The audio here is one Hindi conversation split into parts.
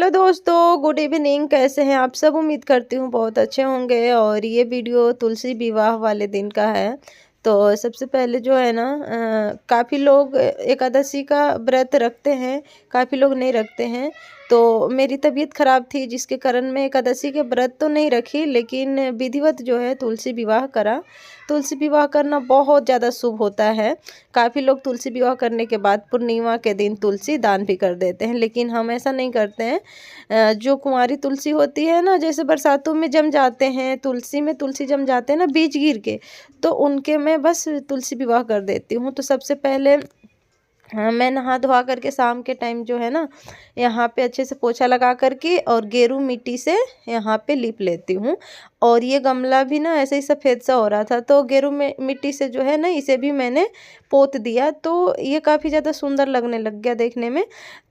हेलो दोस्तों, गुड इवनिंग। कैसे हैं आप सब? उम्मीद करती हूँ बहुत अच्छे होंगे। और ये वीडियो तुलसी विवाह वाले दिन का है। तो सबसे पहले जो है ना, काफ़ी लोग एकादशी का व्रत रखते हैं, काफ़ी लोग नहीं रखते हैं। तो मेरी तबीयत ख़राब थी, जिसके कारण मैं एकादशी के व्रत तो नहीं रखी, लेकिन विधिवत जो है तुलसी विवाह करा। तुलसी विवाह करना बहुत ज़्यादा शुभ होता है। काफ़ी लोग तुलसी विवाह करने के बाद पूर्णिमा के दिन तुलसी दान भी कर देते हैं, लेकिन हम ऐसा नहीं करते हैं। जो कुंवारी तुलसी होती है ना, जैसे बरसातों में जम जाते हैं, तुलसी में तुलसी जम जाते हैं ना बीज गिर के, तो उनके मैं बस तुलसी विवाह कर देती हूँ। तो सबसे पहले हाँ, मैं नहा धोवा करके शाम के टाइम जो है ना, यहाँ पे अच्छे से पोछा लगा करके और गेरू मिट्टी से यहाँ पे लीप लेती हूँ। और ये गमला भी ना ऐसे ही सफ़ेद सा हो रहा था, तो गेरू में मिट्टी से जो है ना, इसे भी मैंने पोत दिया, तो ये काफ़ी ज़्यादा सुंदर लगने लग गया देखने में।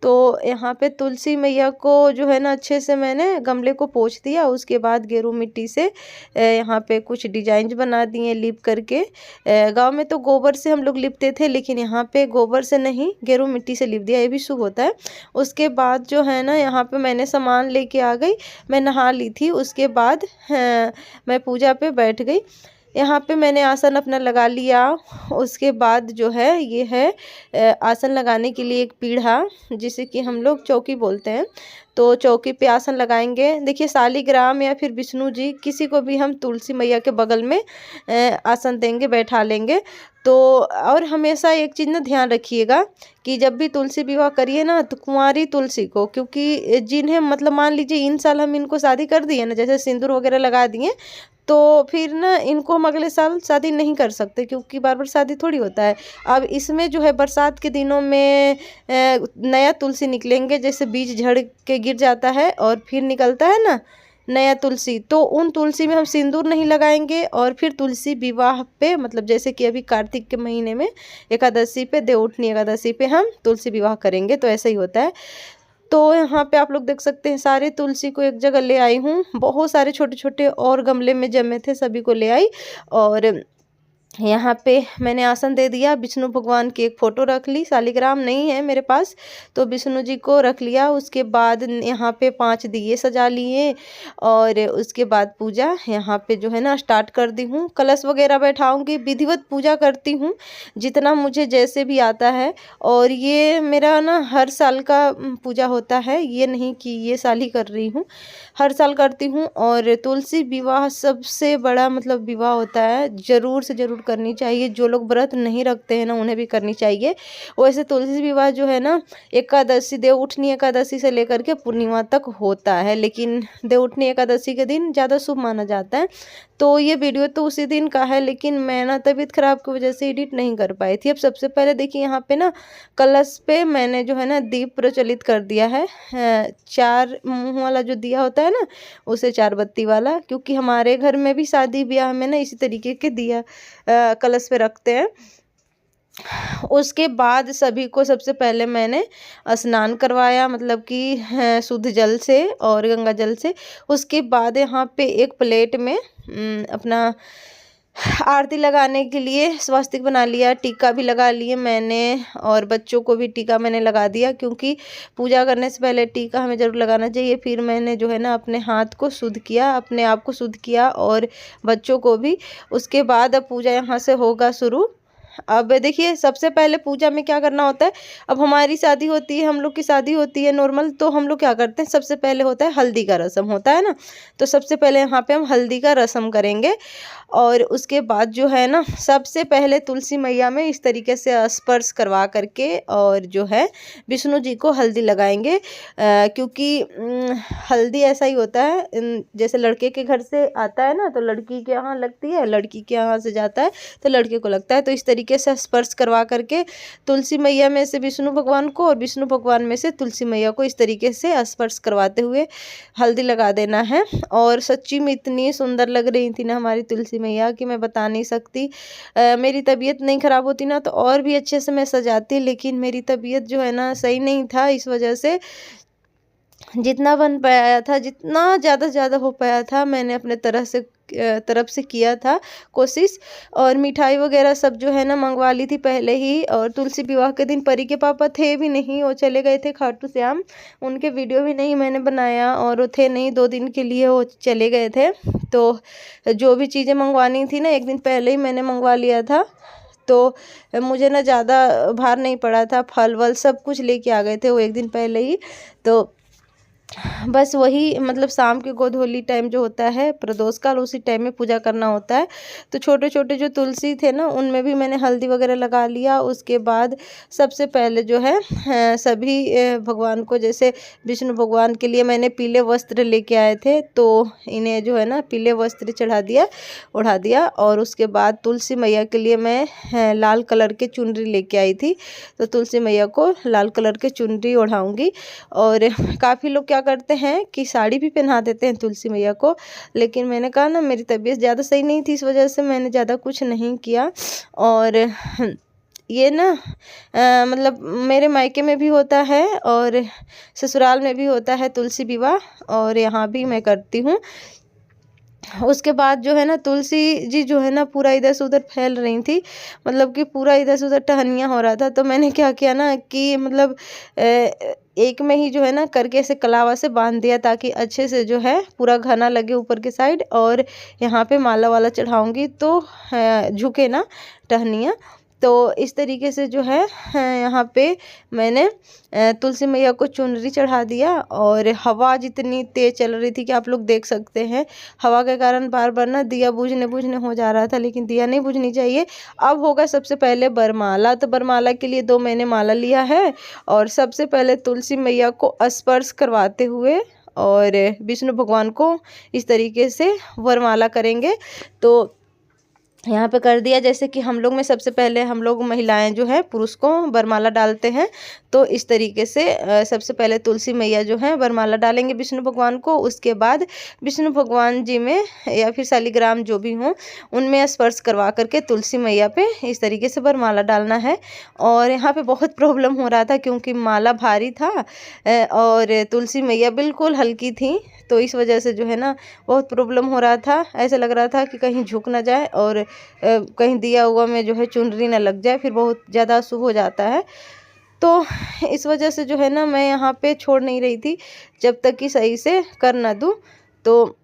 तो यहाँ पे तुलसी मैया को जो है ना, अच्छे से मैंने गमले को पोंछ दिया। उसके बाद गेरू मिट्टी से यहाँ पे कुछ डिजाइन बना दिए लीप करके। गांव में तो गोबर से हम लोग लिपते थे, लेकिन यहाँ पे गोबर से नहीं, गेरू मिट्टी से लिप दिया, ये भी शुभ होता है। उसके बाद जो है ना, यहाँ पे मैंने सामान लेके आ गई। मैं नहा ली थी, उसके बाद मैं पूजा पे बैठ गई। यहाँ पे मैंने आसन अपना लगा लिया। उसके बाद जो है ये है आसन लगाने के लिए एक पीढ़ा, जिसे कि हम लोग चौकी बोलते हैं। तो चौकी पे आसन लगाएंगे। देखिए, शालिग्राम या फिर विष्णु जी, किसी को भी हम तुलसी मैया के बगल में आसन देंगे, बैठा लेंगे। तो और हमेशा एक चीज़ ना ध्यान रखिएगा कि जब भी तुलसी विवाह करिए ना, तो कुंवारी तुलसी को, क्योंकि जिन्हें मतलब मान लीजिए इन साल हम इनको शादी कर दिए ना, जैसे सिंदूर वगैरह लगा दिए, तो फिर ना इनको हम अगले साल शादी नहीं कर सकते, क्योंकि बार बार शादी थोड़ी होता है। अब इसमें जो है बरसात के दिनों में नया तुलसी निकलेंगे, जैसे बीज झड़ के गिर जाता है और फिर निकलता है ना नया तुलसी, तो उन तुलसी में हम सिंदूर नहीं लगाएंगे। और फिर तुलसी विवाह पे, मतलब जैसे कि अभी कार्तिक के महीने में एकादशी पे, देवउठनी एकादशी पे हम तुलसी विवाह करेंगे, तो ऐसा ही होता है। तो यहाँ पे आप लोग देख सकते हैं, सारे तुलसी को एक जगह ले आई हूँ। बहुत सारे छोटे छोटे और गमले में जमे थे, सभी को ले आई। और यहाँ पे मैंने आसन दे दिया। विष्णु भगवान की एक फ़ोटो रख ली, शालिग्राम नहीं है मेरे पास, तो विष्णु जी को रख लिया। उसके बाद यहाँ पे 5 दिए सजा लिए। और उसके बाद पूजा यहाँ पे जो है ना स्टार्ट कर दी हूँ। कलश वगैरह बैठाऊँगी, विधिवत पूजा करती हूँ जितना मुझे जैसे भी आता है। और ये मेरा ना हर साल का पूजा होता है, ये नहीं कि ये साल ही कर रही हूँ, हर साल करती हूँ। और तुलसी विवाह सबसे बड़ा मतलब विवाह होता है, ज़रूर से ज़रूर करनी चाहिए। जो लोग व्रत नहीं रखते हैं ना, उन्हें भी करनी चाहिए। वैसे तुलसी विवाह जो है ना, एकादशी, देवउठनी एकादशी से लेकर के पूर्णिमा तक होता है, लेकिन देवउठनी एकादशी के दिन ज़्यादा शुभ माना जाता है। तो ये वीडियो तो उसी दिन का है, लेकिन मैं ना तबीयत ख़राब की वजह से एडिट नहीं कर पाई थी। अब सबसे पहले देखिए, यहाँ पे ना कलश पे मैंने जो है ना दीप प्रज्वलित कर दिया है। 4 मुँह वाला जो दिया होता है ना, उसे 4 बत्ती वाला, क्योंकि हमारे घर में भी शादी ब्याह में ना इसी तरीके के दिया कलश पे रखते हैं। उसके बाद सभी को सबसे पहले मैंने स्नान करवाया, मतलब कि शुद्ध जल से और गंगा जल से। उसके बाद यहाँ पे एक प्लेट में अपना आरती लगाने के लिए स्वस्तिक बना लिया, टीका भी लगा लिए मैंने। और बच्चों को भी टीका मैंने लगा दिया, क्योंकि पूजा करने से पहले टीका हमें ज़रूर लगाना चाहिए। फिर मैंने जो है ना अपने हाथ को शुद्ध किया, अपने आप को शुद्ध किया और बच्चों को भी। उसके बाद अब पूजा यहाँ से होगा शुरू। अब देखिए, सबसे पहले पूजा में क्या करना होता है। अब हमारी शादी होती है, हम लोग की शादी होती है नॉर्मल, तो हम लोग क्या करते हैं, सबसे पहले होता है हल्दी का रस्म होता है ना। तो सबसे पहले यहाँ पे हम हल्दी का रस्म करेंगे। और उसके बाद जो है ना, सबसे पहले तुलसी मैया में इस तरीके से स्पर्श करवा करके और जो है विष्णु जी को हल्दी लगाएंगे। क्योंकि हल्दी ऐसा ही होता है, जैसे लड़के के घर से आता है ना, तो लड़की के यहाँ लगती है, लड़की के यहाँ से जाता है तो लड़के को लगता है। तो इस तरीके से स्पर्श करवा करके तुलसी मैया में से विष्णु भगवान को और विष्णु भगवान में से तुलसी मैया को इस तरीके से स्पर्श करवाते हुए हल्दी लगा देना है। और सच्ची में इतनी सुंदर लग रही थी ना हमारी तुलसी मैया, कि मैं बता नहीं सकती। मेरी तबीयत नहीं ख़राब होती ना, तो और भी अच्छे से मैं सजाती, लेकिन मेरी तबीयत जो है ना सही नहीं था, इस वजह से जितना बन पाया था, जितना ज़्यादा से ज़्यादा हो पाया था, मैंने अपने तरफ से किया था कोशिश। और मिठाई वगैरह सब जो है ना मंगवा ली थी पहले ही। और तुलसी विवाह के दिन परी के पापा थे भी नहीं, वो चले गए थे खाटू श्याम। उनके वीडियो भी नहीं मैंने बनाया, और वो थे नहीं, 2 दिन के लिए वो चले गए थे। तो जो भी चीज़ें मंगवानी थी ना, एक दिन पहले ही मैंने मंगवा लिया था। तो मुझे ना ज़्यादा भार नहीं पड़ा था, फल वल सब कुछ लेके आ गए थे वो एक दिन पहले ही। तो बस वही मतलब शाम के गोधूली टाइम जो होता है प्रदोष काल, उसी टाइम में पूजा करना होता है। तो छोटे छोटे जो तुलसी थे ना, उनमें भी मैंने हल्दी वगैरह लगा लिया। उसके बाद सबसे पहले जो है सभी भगवान को, जैसे विष्णु भगवान के लिए मैंने पीले वस्त्र लेके आए थे, तो इन्हें जो है ना पीले वस्त्र ओढ़ा दिया। और उसके बाद तुलसी मैया के लिए मैं लाल कलर के चुनरी लेके आई थी, तो तुलसी मैया को लाल कलर के चुनरी ओढ़ाऊंगी। और काफ़ी लोग क्या करते हैं कि साड़ी भी पहना देते हैं तुलसी मैया को, लेकिन मैंने कहा ना मेरी तबीयत ज़्यादा सही नहीं थी, इस वजह से मैंने ज़्यादा कुछ नहीं किया। और ये ना मतलब मेरे मायके में भी होता है और ससुराल में भी होता है तुलसी विवाह, और यहाँ भी मैं करती हूँ। उसके बाद जो है ना तुलसी जी जो है ना पूरा इधर से उधर फैल रही थी, मतलब कि पूरा इधर से उधर टहनिया हो रहा था। तो मैंने क्या किया ना कि मतलब एक में ही जो है ना करके ऐसे कलावा से बांध दिया, ताकि अच्छे से जो है पूरा घना लगे ऊपर के साइड। और यहाँ पे माला वाला चढ़ाऊंगी तो झुके ना टहनिया। तो इस तरीके से जो है यहाँ पे मैंने तुलसी मैया को चुनरी चढ़ा दिया। और हवा जितनी तेज चल रही थी कि आप लोग देख सकते हैं, हवा के कारण बार बार ना दिया बुझने हो जा रहा था, लेकिन दिया नहीं बुझनी चाहिए। अब होगा सबसे पहले बरमाला। तो बरमाला के लिए 2 मैंने माला लिया है, और सबसे पहले तुलसी मैया को स्पर्श करवाते हुए और विष्णु भगवान को इस तरीके से वरमाला करेंगे। तो यहाँ पे कर दिया। जैसे कि हम लोग में सबसे पहले हम लोग महिलाएं जो है पुरुष को वरमाला डालते हैं, तो इस तरीके से सबसे पहले तुलसी मैया जो है वरमाला डालेंगे विष्णु भगवान को। उसके बाद विष्णु भगवान जी में या फिर शालिग्राम जो भी हों उनमें स्पर्श करवा करके तुलसी मैया पे इस तरीके से वरमाला डालना है। और यहाँ पे बहुत प्रॉब्लम हो रहा था क्योंकि माला भारी था और तुलसी मैया बिल्कुल हल्की थी, तो इस वजह से जो है ना बहुत प्रॉब्लम हो रहा था। ऐसा लग रहा था कि कहीं झुक ना जाए और कहीं दिया हुआ में जो है चुनरी ना लग जाए, फिर बहुत ज़्यादा अशुभ हो जाता है। तो इस वजह से जो है ना मैं यहाँ पे छोड़ नहीं रही थी जब तक कि सही से कर ना दूँ। तो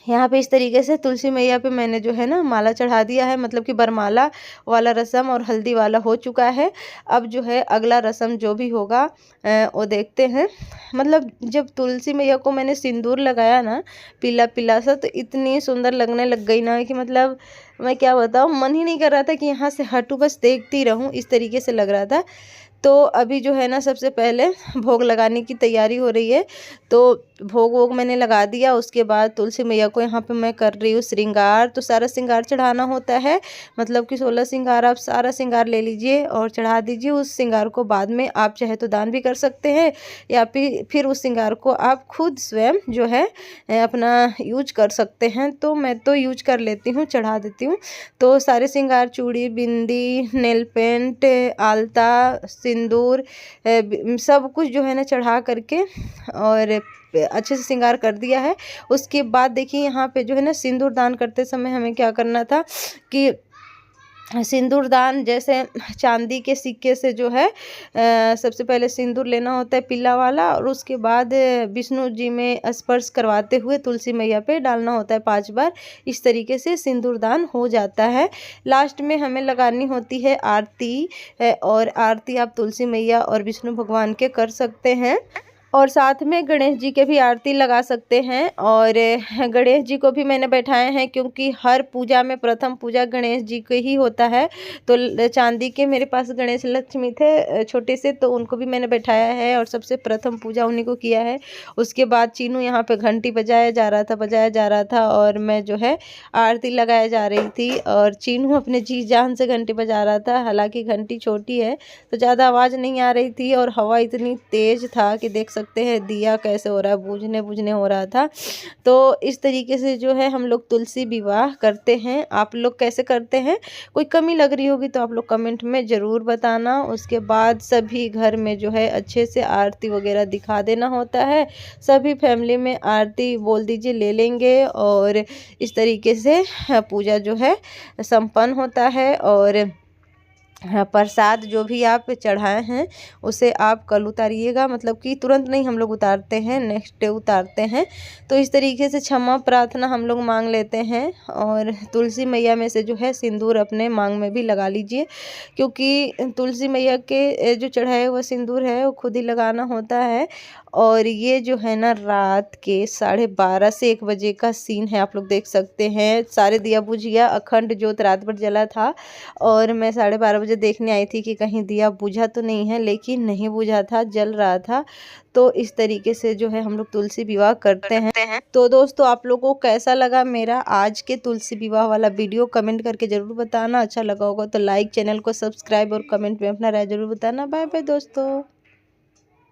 यहाँ पे इस तरीके से तुलसी मैया पे मैंने जो है ना माला चढ़ा दिया है, मतलब कि बरमाला वाला रस्म और हल्दी वाला हो चुका है। अब जो है अगला रस्म जो भी होगा वो देखते हैं। मतलब जब तुलसी मैया को मैंने सिंदूर लगाया ना पीला पीला सा, तो इतनी सुंदर लगने लग गई ना कि मतलब मैं क्या बताऊँ, मन ही नहीं कर रहा था कि यहाँ से हटूँ, बस देखती रहूँ, इस तरीके से लग रहा था। तो अभी जो है ना सबसे पहले भोग लगाने की तैयारी हो रही है। तो भोग मैंने लगा दिया। उसके बाद तुलसी मैया को यहाँ पे मैं कर रही हूँ श्रृंगार। तो सारा श्रृंगार चढ़ाना होता है, मतलब कि 16 श्रृंगार आप सारा श्रृंगार ले लीजिए और चढ़ा दीजिए। उस श्रृंगार को बाद में आप चाहे तो दान भी कर सकते हैं, या फिर उस श्रृंगार को आप खुद स्वयं जो है अपना यूज कर सकते हैं। तो मैं तो यूज कर लेती हूँ, चढ़ा देती हूँ। तो सारे श्रृंगार चूड़ी, बिंदी, नेल पेंट, आलता, सिंदूर सब कुछ जो है ना चढ़ा करके और अच्छे से श्रृंगार कर दिया है। उसके बाद देखिए यहाँ पे जो है ना सिंदूर दान करते समय हमें क्या करना था कि सिंदूर दान जैसे चांदी के सिक्के से जो है सबसे पहले सिंदूर लेना होता है पीला वाला, और उसके बाद विष्णु जी में स्पर्श करवाते हुए तुलसी मैया पे डालना होता है 5 बार। इस तरीके से सिंदूर दान हो जाता है। लास्ट में हमें लगानी होती है आरती, और आरती आप तुलसी मैया और विष्णु भगवान के कर सकते हैं, और साथ में गणेश जी के भी आरती लगा सकते हैं। और गणेश जी को भी मैंने बैठाए हैं क्योंकि हर पूजा में प्रथम पूजा गणेश जी के ही होता है। तो चांदी के मेरे पास गणेश लक्ष्मी थे छोटे से, तो उनको भी मैंने बैठाया है और सबसे प्रथम पूजा उन्हीं को किया है। उसके बाद चीनू यहाँ पे घंटी बजाया जा रहा था और मैं जो है आरती लगाया जा रही थी, और चीनू अपने जी जान से घंटी बजा रहा था। हालांकि घंटी छोटी है तो ज़्यादा आवाज़ नहीं आ रही थी, और हवा इतनी तेज़ था कि देख सकते सकते हैं दिया कैसे हो रहा है, बुझने बुझने हो रहा था। तो इस तरीके से जो है हम लोग तुलसी विवाह करते हैं। आप लोग कैसे करते हैं? कोई कमी लग रही होगी तो आप लोग कमेंट में ज़रूर बताना। उसके बाद सभी घर में जो है अच्छे से आरती वगैरह दिखा देना होता है। सभी फैमिली में आरती बोल दीजिए ले लेंगे और इस तरीके से पूजा जो है संपन्न होता है। और हाँ, प्रसाद जो भी आप चढ़ाए हैं उसे आप कल उतारिएगा, मतलब कि तुरंत नहीं हम लोग उतारते हैं, नेक्स्ट डे उतारते हैं। तो इस तरीके से क्षमा प्रार्थना हम लोग मांग लेते हैं। और तुलसी मैया में से जो है सिंदूर अपने मांग में भी लगा लीजिए, क्योंकि तुलसी मैया के जो चढ़ाए हुआ सिंदूर है वो खुद ही लगाना होता है। और ये जो है ना रात के 12:30 से 1 बजे का सीन है, आप लोग देख सकते हैं। सारे दिया बुझिया अखंड ज्योत रात भर जला था और मैं 12:30 बजे देखने आई थी कि कहीं दिया बुझा तो नहीं है, लेकिन नहीं बुझा था, जल रहा था। तो इस तरीके से जो है हम लोग तुलसी विवाह करते हैं। तो दोस्तों आप लोगों को कैसा लगा मेरा आज के तुलसी विवाह वाला वीडियो, कमेंट करके ज़रूर बताना। अच्छा लगा होगा तो लाइक, चैनल को सब्सक्राइब और कमेंट में अपना राय ज़रूर बताना। बाय बाय दोस्तों।